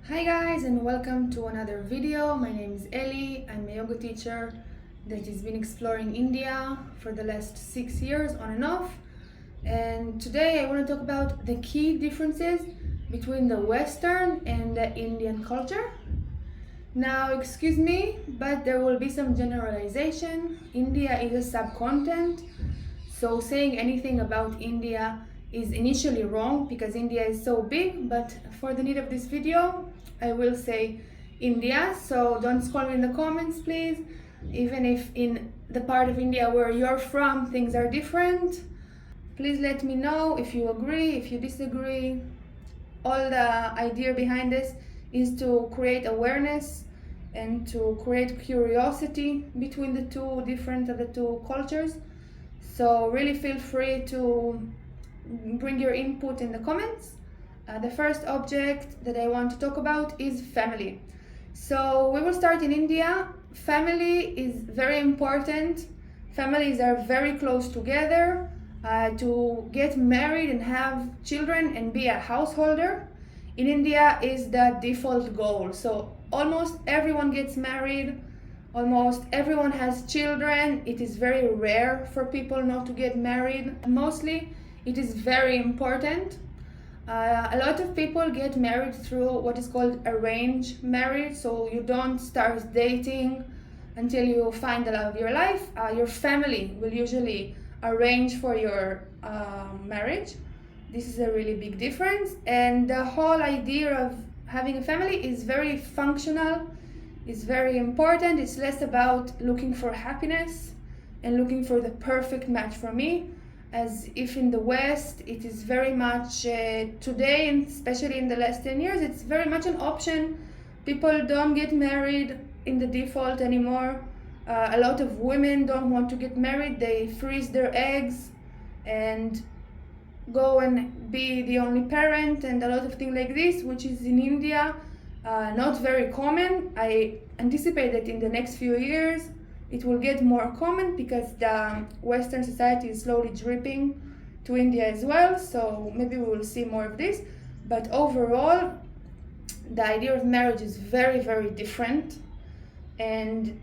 Hi guys, and welcome to another video. My name is Ellie. I'm a yoga teacher that has been exploring India for the last 6 years on and off. And today I want to talk about the key differences between the Western and the Indian culture. Now, excuse me, but there will be some generalization. India is a subcontinent, so saying anything about India is initially wrong because India is so big, but for the need of this video, I will say India, so don't scold me in the comments, please. Even if in the part of India where you're from, things are different. Please let me know if you agree, if you disagree. All the idea behind this is to create awareness and to create curiosity between the two cultures. So really feel free to bring your input in the comments. The first object that I want to talk about is family. So we will start in India. Family is very important. Families are very close together. To get married and have children and be a householder in India is the default goal. So almost everyone gets married, almost everyone has children. It is very rare for people not to get married. Mostly it is very important. A lot of people get married through what is called arranged marriage. So you don't start dating until you find the love of your life. Your family will usually arrange for your marriage. This is a really big difference, and the whole idea of having a family is very functional, is very important. It's less about looking for happiness and looking for the perfect match for me, as if in the West it is very much today, and especially in the last 10 years, it's very much an option. People don't get married in the default anymore. A lot of women don't want to get married. They freeze their eggs and go and be the only parent, and a lot of things like this, which is in India not very common. I anticipate that in the next few years it will get more common because the Western society is slowly dripping to India as well. So maybe we will see more of this. But overall, the idea of marriage is very, very different. And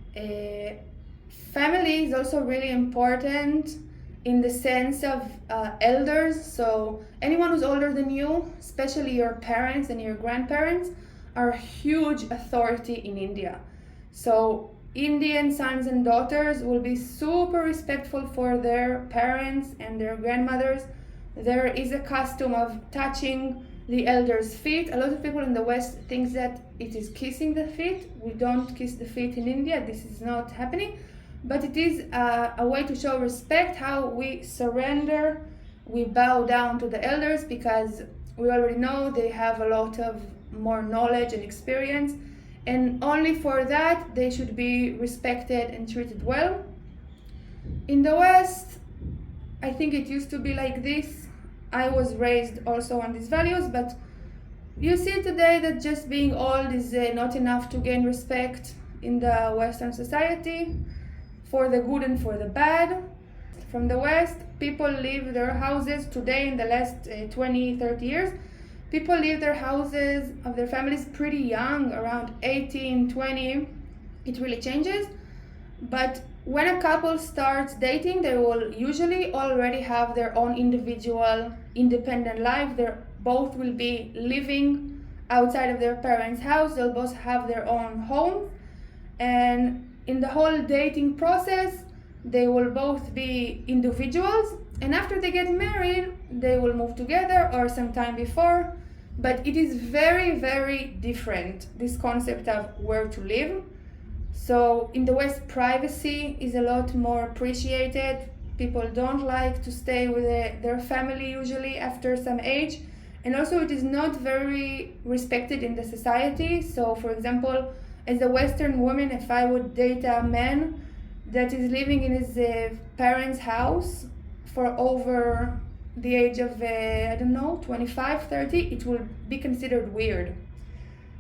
family is also really important in the sense of elders. So anyone who's older than you, especially your parents and your grandparents, are a huge authority in India. So Indian sons and daughters will be super respectful for their parents and their grandmothers. There is a custom of touching the elders' feet. A lot of people in the West think that it is kissing the feet. We don't kiss the feet in India. This is not happening. But it is a way to show respect, how we surrender, we bow down to the elders because we already know they have a lot of more knowledge and experience. And only for that, they should be respected and treated well. In the West, I think it used to be like this. I was raised also on these values, but you see today that just being old is not enough to gain respect in the Western society, for the good and for the bad. From the West, people leave their houses today in the last 20, 30 years. People leave their houses of their families pretty young, around 18, 20. It really changes. But when a couple starts dating, they will usually already have their own individual, independent life. They both will be living outside of their parents' house. They'll both have their own home. And in the whole dating process, they will both be individuals. And after they get married, they will move together or sometime before. But it is very, very different, this concept of where to live. So in the West, privacy is a lot more appreciated. People don't like to stay with their family usually after some age. And also it is not very respected in the society. So for example, as a Western woman, if I would date a man that is living in his parents' house for over the age of, 25, 30, it will be considered weird.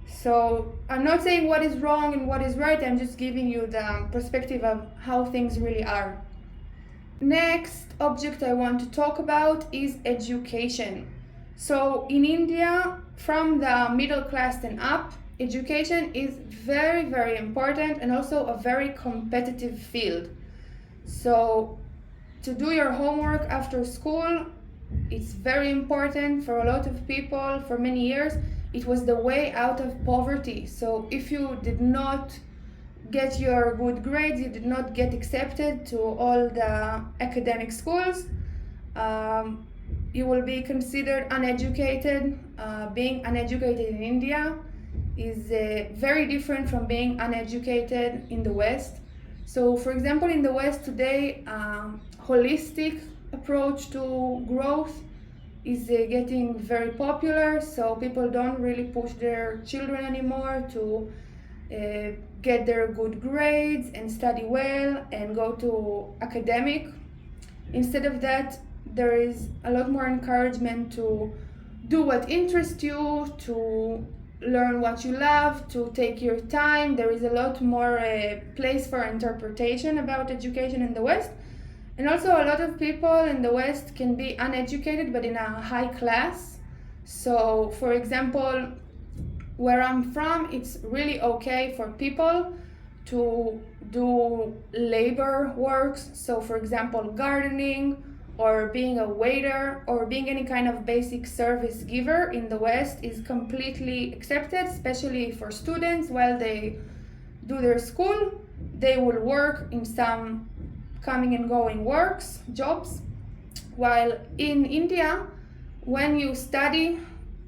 So I'm not saying what is wrong and what is right, I'm just giving you the perspective of how things really are. Next object I want to talk about is education. So in India, from the middle class and up, education is very, very important and also a very competitive field. So to do your homework after school, it's very important for a lot of people. For many years, it was the way out of poverty. So if you did not get your good grades, you did not get accepted to all the academic schools, you will be considered uneducated. Being uneducated in India is very different from being uneducated in the West. So, for example, in the West today, holistic approach to growth is getting very popular. So people don't really push their children anymore to get their good grades and study well and go to academic. Instead of that, there is a lot more encouragement to do what interests you, to learn what you love, to take your time. There is a lot more place for interpretation about education in the West. And also a lot of people in the West can be uneducated but in a high class. So for example, where I'm from, it's really okay for people to do labor works. So for example, gardening or being a waiter or being any kind of basic service giver in the West is completely accepted, especially for students. While they do their school, they will work in some coming and going jobs. While in India, when you study,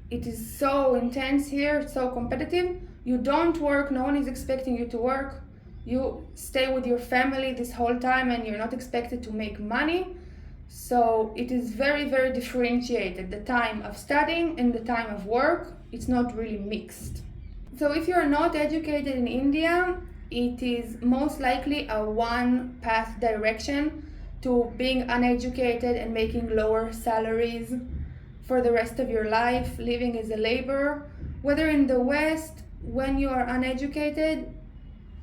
it is so intense here, so competitive. You don't work, no one is expecting you to work. You stay with your family this whole time and you're not expected to make money. So it is very, very differentiated, the time of studying and the time of work. It's not really mixed. So if you're not educated in India, it is most likely a one-path direction to being uneducated and making lower salaries for the rest of your life, living as a laborer. Whether in the West, when you are uneducated,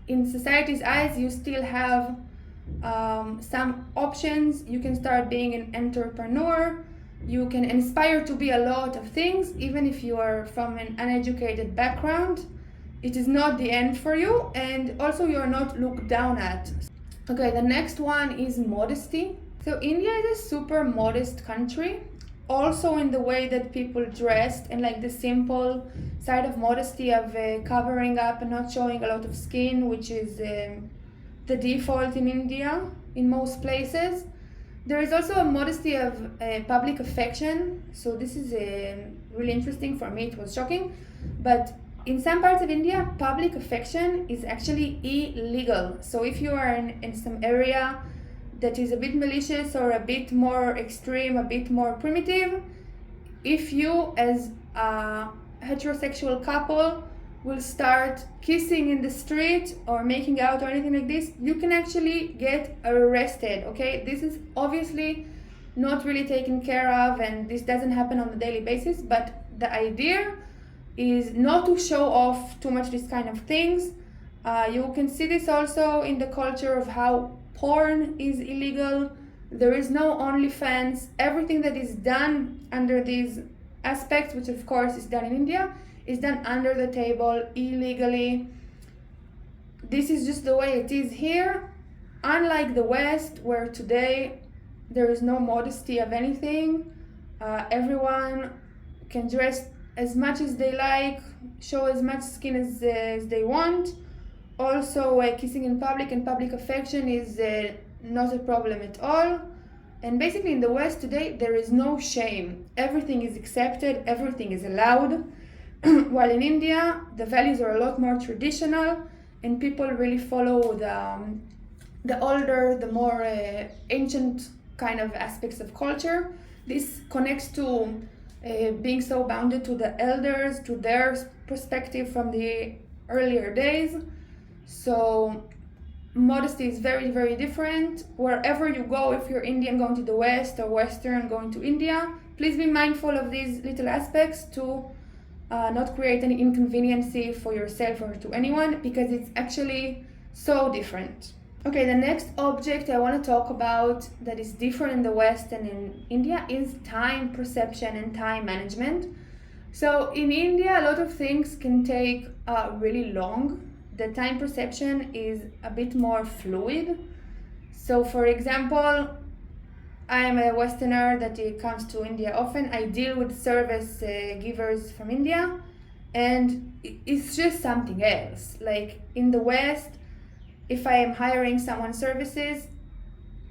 in society's eyes, you still have some options. You can start being an entrepreneur. You can aspire to be a lot of things, even if you are from an uneducated background. It is not the end for you, and also you are not looked down at. Okay, the next one is modesty. So India is a super modest country, also in the way that people dressed and like the simple side of modesty of covering up and not showing a lot of skin, which is the default in India in most places. There is also a modesty of public affection. So this is really interesting for me. It was shocking, but in some parts of India, public affection is actually illegal. So if you are in some area that is a bit malicious or a bit more extreme, a bit more primitive, if you as a heterosexual couple will start kissing in the street or making out or anything like this, you can actually get arrested, okay? This is obviously not really taken care of and this doesn't happen on a daily basis, but the idea is not to show off too much these kind of things. You can see this also in the culture of how porn is illegal. There is no OnlyFans. Everything that is done under these aspects, which of course is done in India, is done under the table, illegally. This is just the way it is here. Unlike the West, where today there is no modesty of anything. Everyone can dress as much as they like, show as much skin as they want. Also, kissing in public and public affection is not a problem at all. And basically in the West today, there is no shame. Everything is accepted, everything is allowed. While in India, the values are a lot more traditional and people really follow the older, the more ancient kind of aspects of culture. This connects to being so bounded to the elders, to their perspective from the earlier days. So modesty is very, very different. Wherever you go, if you're Indian going to the West or Western going to India, please be mindful of these little aspects to not create any inconvenience for yourself or to anyone, because it's actually so different. Okay, the next object I want to talk about that is different in the West and in India is time perception and time management. So in India, a lot of things can take really long. The time perception is a bit more fluid. So for example, I am a Westerner that comes to India often. I deal with service givers from India, and it's just something else. Like in the West, if I am hiring someone's services,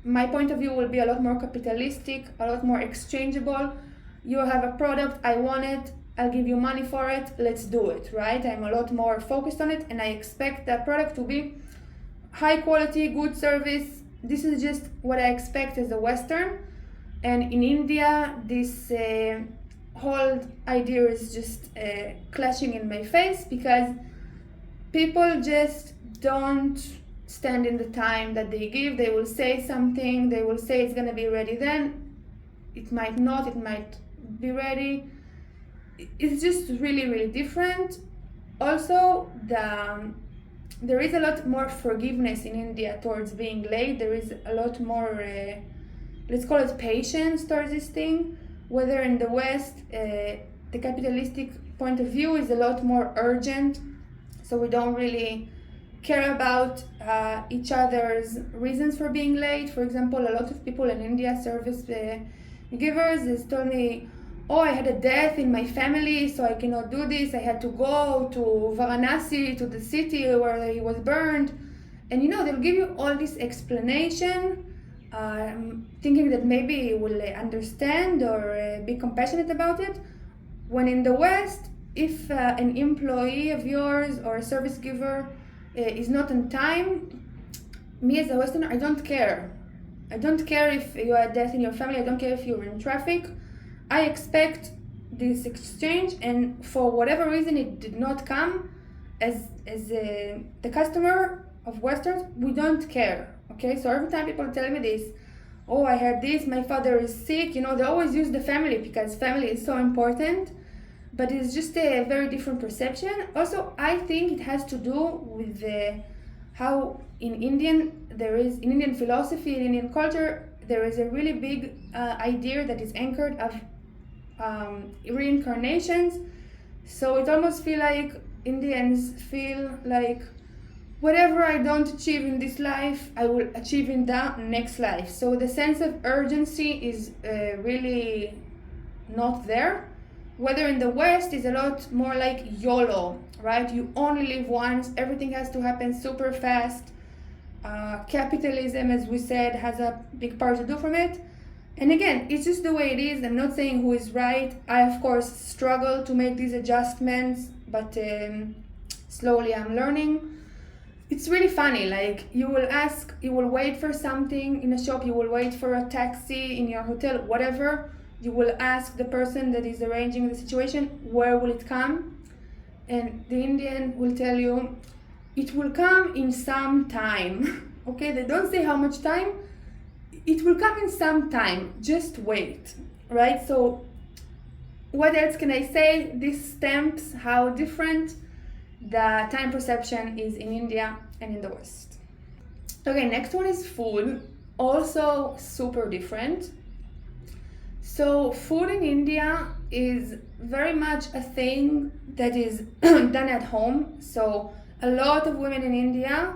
my point of view will be a lot more capitalistic, a lot more exchangeable. You have a product, I want it, I'll give you money for it, let's do it, right? I'm a lot more focused on it, and I expect that product to be high quality, good service. This is just what I expect as a Western. And in India, this whole idea is just clashing in my face, because people just don't stand in the time that they give. They will say something, they will say it's going to be ready then, it might not, it might be ready. It's just really, really different. Also, there is a lot more forgiveness in India towards being late. There is a lot more, let's call it patience towards this thing. Whether in the West, the capitalistic point of view is a lot more urgent, so we don't really care about each other's reasons for being late. For example, a lot of people in India, service givers, has told me, oh, I had a death in my family, so I cannot do this. I had to go to Varanasi, to the city where he was burned. And they'll give you all this explanation, thinking that maybe you will understand or be compassionate about it. When in the West, if an employee of yours or a service giver is not on time, me as a Westerner, I don't care. I don't care if you had death in your family. I don't care if you're in traffic. I expect this exchange, and for whatever reason it did not come, as the customer of Westerns, we don't care. Okay, so every time people tell me this, oh, I had this, my father is sick, they always use the family because family is so important. But it's just a very different perception. Also, I think it has to do with how in Indian philosophy, in Indian culture, there is a really big idea that is anchored of reincarnations. So it almost feels like Indians feel like whatever I don't achieve in this life, I will achieve in the next life. So the sense of urgency is really not there. Whether in the West is a lot more like YOLO, right? You only live once, everything has to happen super fast. Capitalism, as we said, has a big part to do from it. And again, it's just the way it is. I'm not saying who is right. I, of course, struggle to make these adjustments, but slowly I'm learning. It's really funny, like you will wait for something in a shop, you will wait for a taxi in your hotel, whatever. You will ask the person that is arranging the situation, where will it come? And the Indian will tell you, it will come in some time. Okay, they don't say how much time. It will come in some time, just wait, right? So what else can I say? This stamps how different the time perception is in India and in the West. Okay, next one is food. Also super different. So food in India is very much a thing that is done at home. So a lot of women in India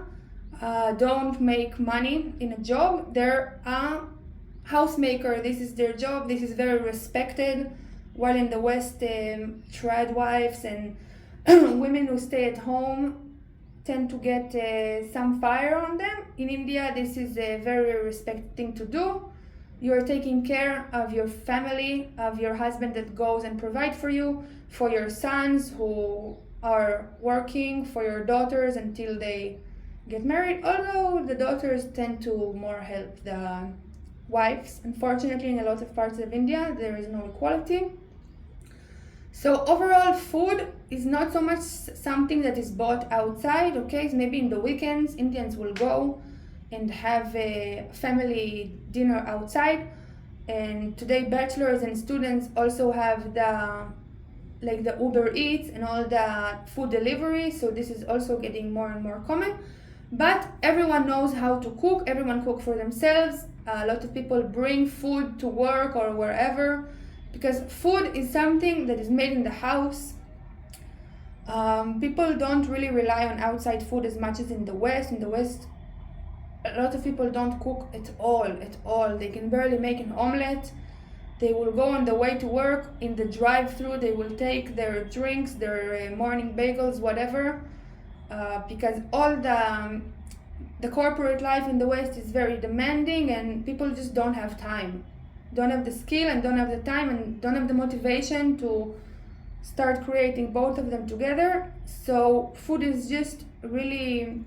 don't make money in a job. They're a housemaker. This is their job. This is very respected. While in the West, trad wives and women who stay at home tend to get some fire on them. In India, this is a very respected thing to do. You're taking care of your family, of your husband that goes and provides for you, for your sons who are working, for your daughters until they get married, although the daughters tend to more help the wives. Unfortunately, in a lot of parts of India, there is no equality. So overall, food is not so much something that is bought outside, okay? So maybe in the weekends, Indians will go and have a family dinner outside. And today, bachelors and students also have the Uber Eats and all the food delivery. So this is also getting more and more common. But everyone knows how to cook, everyone cook for themselves. A lot of people bring food to work or wherever, because food is something that is made in the house. People don't really rely on outside food as much as in the West. In the West, a lot of people don't cook at all. They can barely make an omelette. They will go on the way to work, in the drive-through, they will take their drinks, their morning bagels, whatever, because all the corporate life in the West is very demanding, and people just don't have time, don't have the skill, and don't have the time, and don't have the motivation to start creating both of them together. So food is just really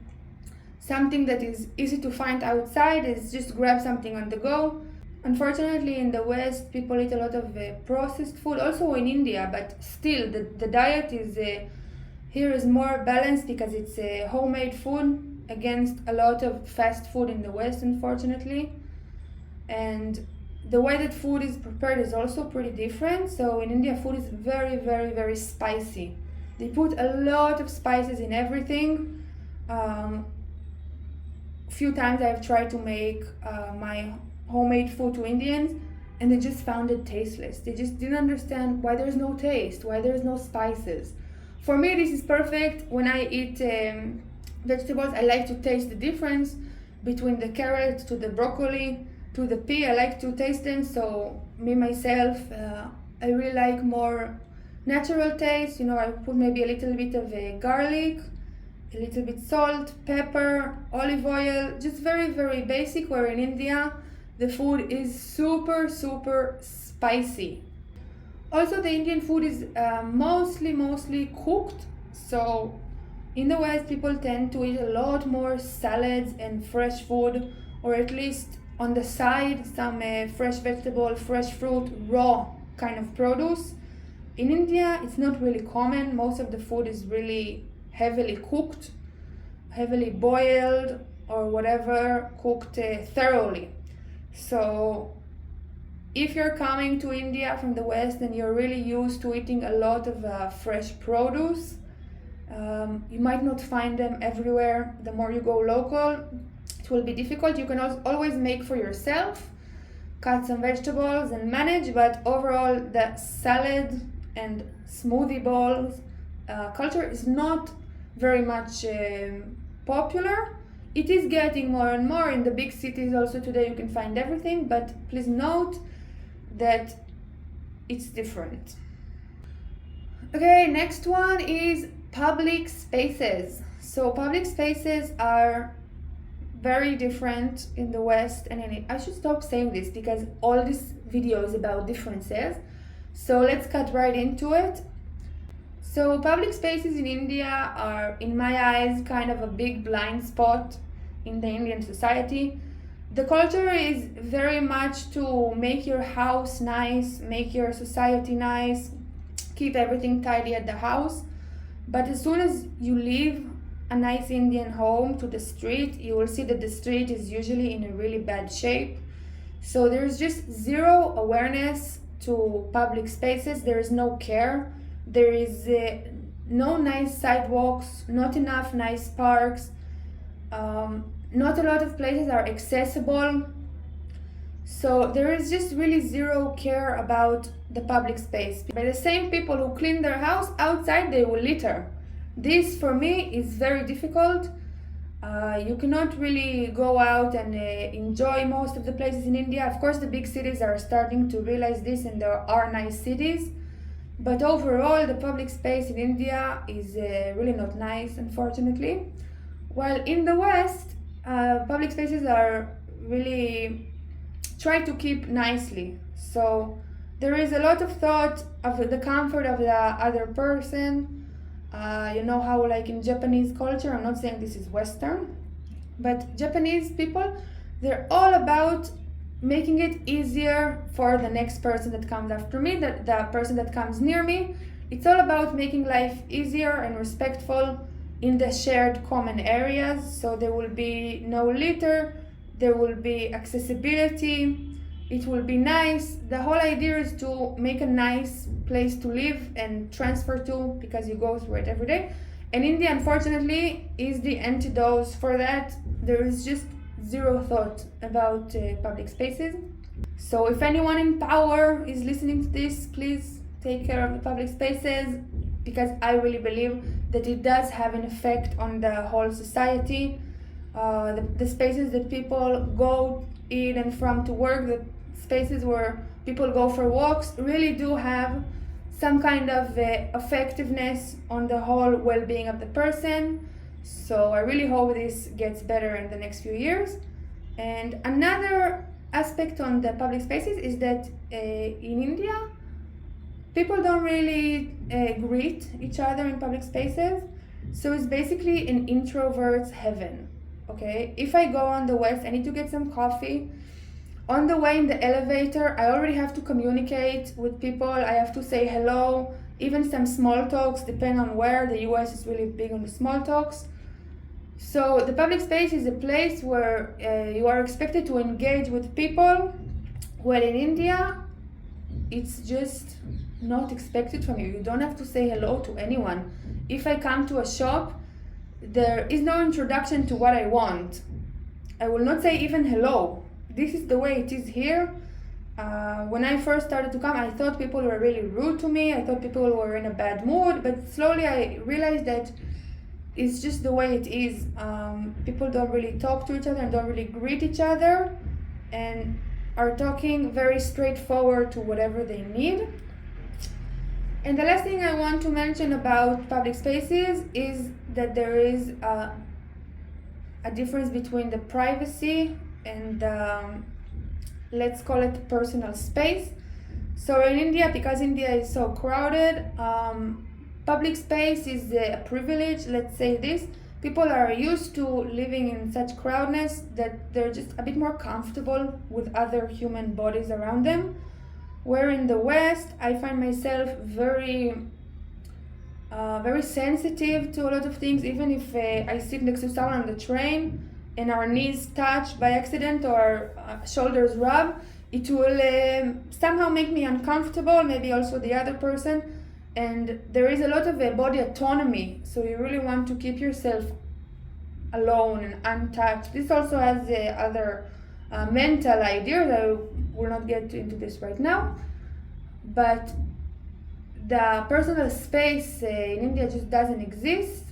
something that is easy to find outside. It's just grab something on the go. Unfortunately, in the West, people eat a lot of processed food, also in India, but still the diet is here is more balanced because it's homemade food against a lot of fast food in the West, unfortunately. And the way that food is prepared is also pretty different. So in India, food is very, very, very spicy. They put a lot of spices in everything. Few times I've tried to make my homemade food to Indians, and they just found it tasteless. They just didn't understand why there's no taste, why there's no spices. For me, this is perfect. When I eat vegetables, I like to taste the difference between the carrot to the broccoli to the pea. I like to taste them. So me myself, I really like more natural taste. I put maybe a little bit of garlic, a little bit salt, pepper, olive oil, just very, very basic, where in India the food is super, super spicy. Also, the Indian food is mostly cooked. So in the West, people tend to eat a lot more salads and fresh food, or at least on the side, some fresh vegetable, fresh fruit, raw kind of produce. In India, it's not really common. Most of the food is really heavily cooked, heavily boiled, or whatever, cooked thoroughly. So if you're coming to India from the West and you're really used to eating a lot of fresh produce, you might not find them everywhere. The more you go local, it will be difficult. You can always make for yourself, cut some vegetables and manage, but overall the salad and smoothie bowls culture is not very much popular. It is getting more and more. In the big cities also today you can find everything, but please note that it's different. Okay, next one is public spaces. So public spaces are very different in the West and in it. I should stop saying this because all this video is about differences. So let's cut right into it. So public spaces in India are, in my eyes, kind of a big blind spot in the Indian society. The culture is very much to make your house nice, make your society nice, keep everything tidy at the house. But as soon as you leave a nice Indian home to the street, you will see that the street is usually in a really bad shape. So there's just zero awareness to public spaces. There is no care. There is no nice sidewalks, not enough nice parks. Not a lot of places are accessible. So there is just really zero care about the public space. By the same people who clean their house, outside they will litter. This for me is very difficult. You cannot really go out and enjoy most of the places in India. Of course, the big cities are starting to realize this, and there are nice cities. But overall, the public space in India is really not nice, unfortunately. While in the West, public spaces are really tried to keep nicely. So there is a lot of thought of the comfort of the other person. You know how, like in Japanese culture, I'm not saying this is Western, but Japanese people, they're all about making it easier for the next person that comes after me, the person that comes near me. It's all about making life easier and respectful in the shared common areas. So there will be no litter, there will be accessibility, it will be nice. The whole idea is to make a nice place to live and transfer to, because you go through it every day. And India, unfortunately, is the antidote for that. There is just zero thought about public spaces. So if anyone in power is listening to this, please take care of the public spaces, because I really believe that it does have an effect on the whole society. The spaces that people go in and from to work, the spaces where people go for walks, really do have some kind of effectiveness on the whole well-being of the person. So I really hope this gets better in the next few years. And another aspect on the public spaces is that in India, people don't really greet each other in public spaces. So it's basically an introvert's heaven. Okay, if I go on the West, I need to get some coffee. On the way in the elevator, I already have to communicate with people. I have to say hello, even some small talks, depending on where. The US is really big on the small talks. So the public space is a place where you are expected to engage with people. Well, in India, it's just not expected from you. You don't have to say hello to anyone. If I come to a shop, there is no introduction to what I want. I will not say even hello. This is the way it is here. When I first started to come, I thought people were really rude to me. I thought people were in a bad mood, but slowly I realized that it's just the way it is. People don't really talk to each other and don't really greet each other, and are talking very straightforward to whatever they need. And the last thing I want to mention about public spaces is that there is a difference between the privacy and let's call it personal space. So in India, because India is so crowded, public space is a privilege, let's say this. People are used to living in such crowdness that they're just a bit more comfortable with other human bodies around them. Where in the West, I find myself very sensitive to a lot of things. Even if I sit next to someone on the train and our knees touch by accident or shoulders rub, it will somehow make me uncomfortable, maybe also the other person. And there is a lot of body autonomy, so you really want to keep yourself alone and untouched. This also has other mental ideas. I will not get into this right now, but the personal space in India just doesn't exist.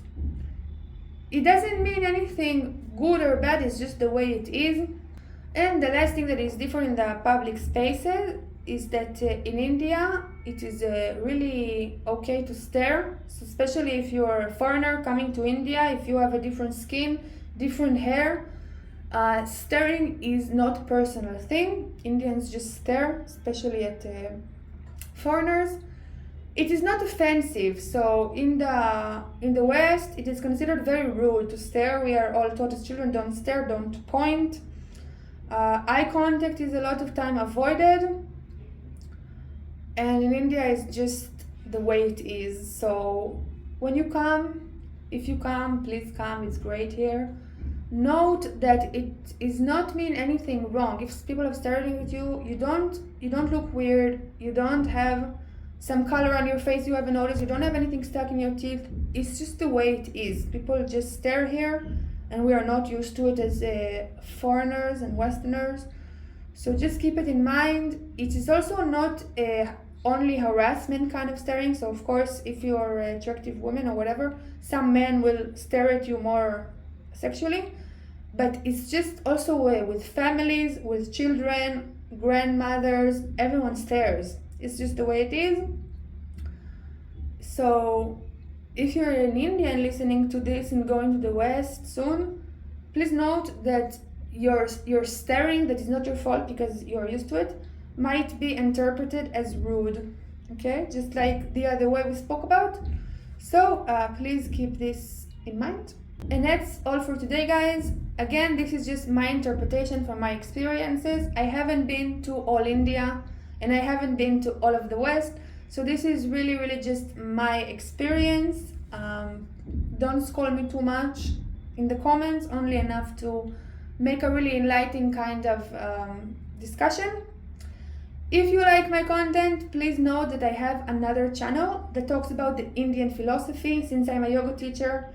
It doesn't mean anything good or bad, it's just the way it is. And the last thing that is different in the public spaces is that in India it is really okay to stare, so especially if you're a foreigner coming to India, if you have a different skin, different hair. Staring is not a personal thing. Indians just stare, especially at foreigners. It is not offensive. So in the West, it is considered very rude to stare. We are all taught as children, don't stare, don't point. Eye contact is a lot of time avoided. And in India, it's just the way it is. So when you come, if you come, please come, it's great here. Note that it is not mean anything wrong. If people are staring at you, you don't look weird, you don't have some color on your face you haven't noticed, you don't have anything stuck in your teeth. It's just the way it is. People just stare here, and we are not used to it as foreigners and Westerners. So just keep it in mind. It is also not only harassment kind of staring. So of course, if you're an attractive woman or whatever, some men will stare at you more sexually, but it's just also with families, with children, grandmothers, everyone stares. It's just the way it is. So if you're an Indian listening to this and going to the West soon, please note that your staring, that is not your fault because you're used to it, might be interpreted as rude. Okay, just like the other way we spoke about. So please keep this in mind. And that's all for today, guys. Again, this is just my interpretation from my experiences. I haven't been to all India and I haven't been to all of the West. So this is really just my experience. Don't scold me too much in the comments, only enough to make a really enlightening kind of discussion. If you like my content, please know that I have another channel that talks about the Indian philosophy. Since I'm a yoga teacher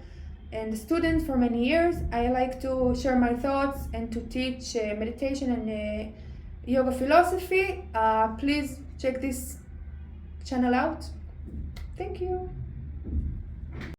and a student for many years, I like to share my thoughts and to teach meditation and yoga philosophy. Please check this channel out. Thank you.